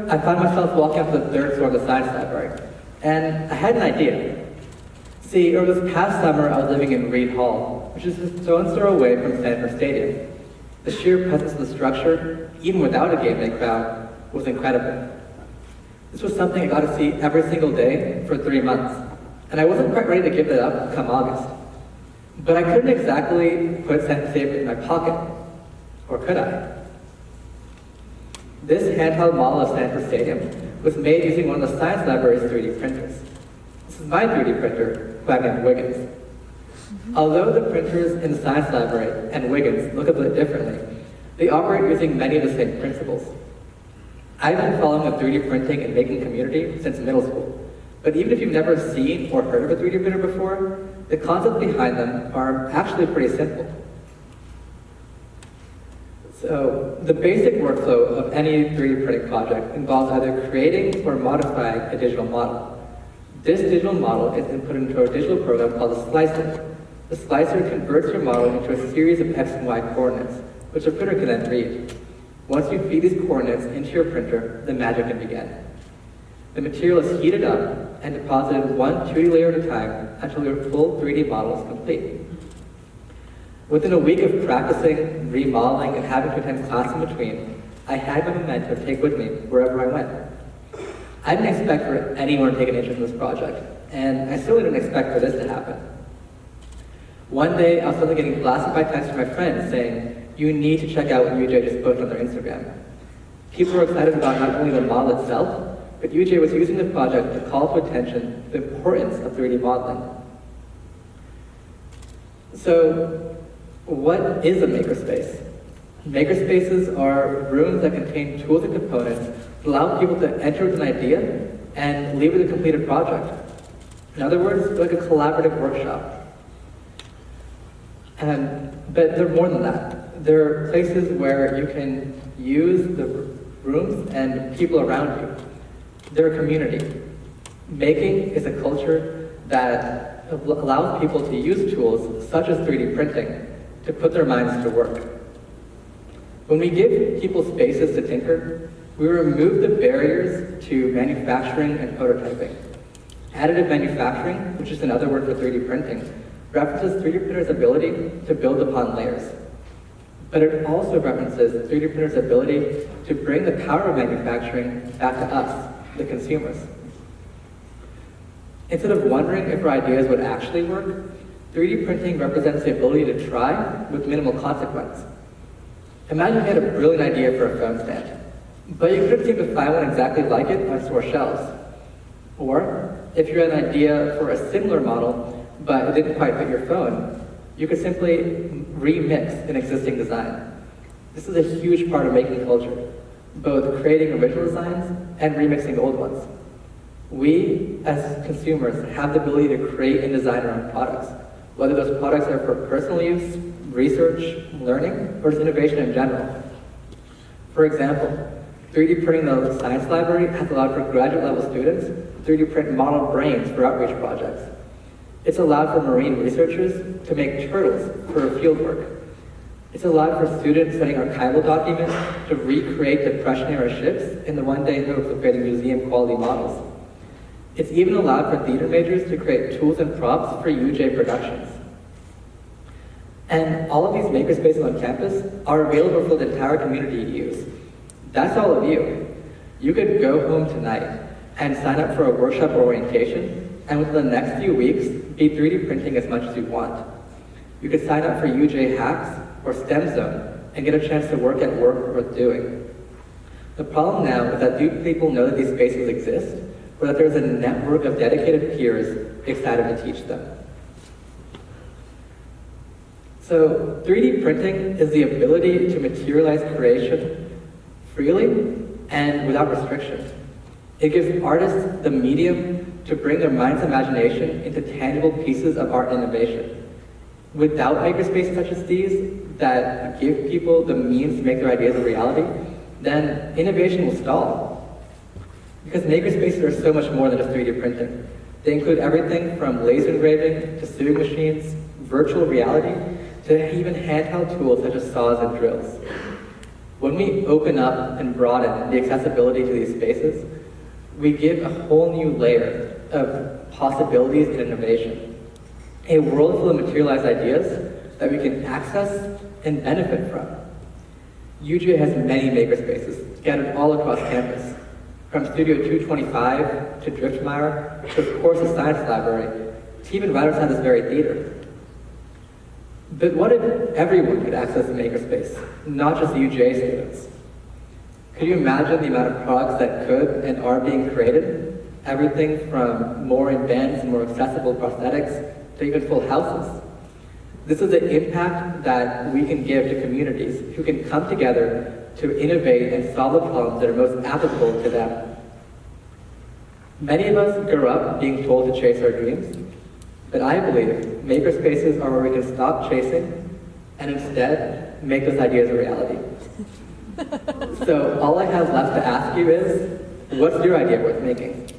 I found myself walking up to the third floor of the science library, and I had an idea. See, over this past summer, I was living in Reed Hall, which is just a stone's throw away from Stanford Stadium. The sheer presence of the structure, even without a game day crowd, was incredible. This was something I got to see every single day for 3 months, and I wasn't quite ready to give it up come August. But I couldn't exactly put Stanford Stadium in my pocket, or could I? This handheld model of Stanford Stadium was made using one of the science library's 3D printers. This is my 3D printer, named Wiggins. Although the printers in the science library and Wiggins look a bit differently, they operate using many of the same principles. I've been following the 3D printing and making community since middle school, but even if you've never seen or heard of a 3D printer before, the concepts behind them are actually pretty simple. So, the basic workflow of any 3D printing project involves either creating or modifying a digital model. This digital model is input into a digital program called a slicer. The slicer converts your model into a series of X and Y coordinates, which the printer can then read. Once you feed these coordinates into your printer, the magic can begin. The material is heated up and deposited one 2D layer at a time until your full 3D model is complete. Within a week of practicing, remodeling, and having to attend class in between, I had my memento to take with me wherever I went. I didn't expect for anyone to take an interest in this project, and I certainly didn't expect for this to happen. One day, I was suddenly getting blasted by texts from my friends saying, "You need to check out what UJ just posted on their Instagram." People were excited about not only the model itself, but UJ was using the project to call to attention the importance of 3D modeling. So, what is a makerspace? Makerspaces are rooms that contain tools and components that allow people to enter with an idea and leave with a completed project. In other words, they're like a collaborative workshop. But they're more than that. They're places where you can use the rooms and people around you. They're a community. Making is a culture that allows people to use tools such as 3D printing to put their minds to work. When we give people spaces to tinker, we remove the barriers to manufacturing and prototyping. Additive manufacturing, which is another word for 3D printing, references 3D printers' ability to build upon layers. But it also references 3D printers' ability to bring the power of manufacturing back to us, the consumers. Instead of wondering if our ideas would actually work, 3D printing represents the ability to try with minimal consequence. Imagine you had a brilliant idea for a phone stand, but you couldn't seem to find one exactly like it on store shelves. Or, if you had an idea for a similar model, but it didn't quite fit your phone, you could simply remix an existing design. This is a huge part of making culture, both creating original designs and remixing old ones. We, as consumers, have the ability to create and design our own products, whether those products are for personal use, research, learning, or just innovation in general. For example, 3D printing the science library has allowed for graduate level students to 3D print model brains for outreach projects. It's allowed for marine researchers to make turtles for fieldwork. It's allowed for students studying archival documents to recreate Depression-era ships in the one-day hopes of creating museum-quality models. It's even allowed for theater majors to create tools and props for UJ productions. And all of these makerspaces on campus are available for the entire community to use. That's all of you. You could go home tonight and sign up for a workshop or orientation, and within the next few weeks, be 3D printing as much as you want. You could sign up for UJ Hacks or STEM Zone and get a chance to work at work worth doing. The problem now is that few people know that these spaces exist, or that there's a network of dedicated peers excited to teach them. So 3D printing is the ability to materialize creation freely and without restriction. It gives artists the medium to bring their mind's imagination into tangible pieces of art and innovation. Without makerspaces such as these that give people the means to make their ideas a reality, then innovation will stall. Because makerspaces are so much more than just 3D printing. They include everything from laser engraving to sewing machines, virtual reality, to even handheld tools such as saws and drills. When we open up and broaden the accessibility to these spaces, we give a whole new layer of possibilities and innovation. A world full of materialized ideas that we can access and benefit from. UGA has many makerspaces scattered all across campus, from Studio 225 to Driftmeyer to, of course, the Science Library, to even right outside this very theater. But what if everyone could access a makerspace, not just the UGA students? Could you imagine the amount of products that could and are being created? Everything from more advanced, more accessible prosthetics to even full houses. This is the impact that we can give to communities who can come together to innovate and solve the problems that are most applicable to them. Many of us grew up being told to chase our dreams, but I believe makerspaces are where we can stop chasing and instead make those ideas a reality. So all I have left to ask you is, what's your idea worth making?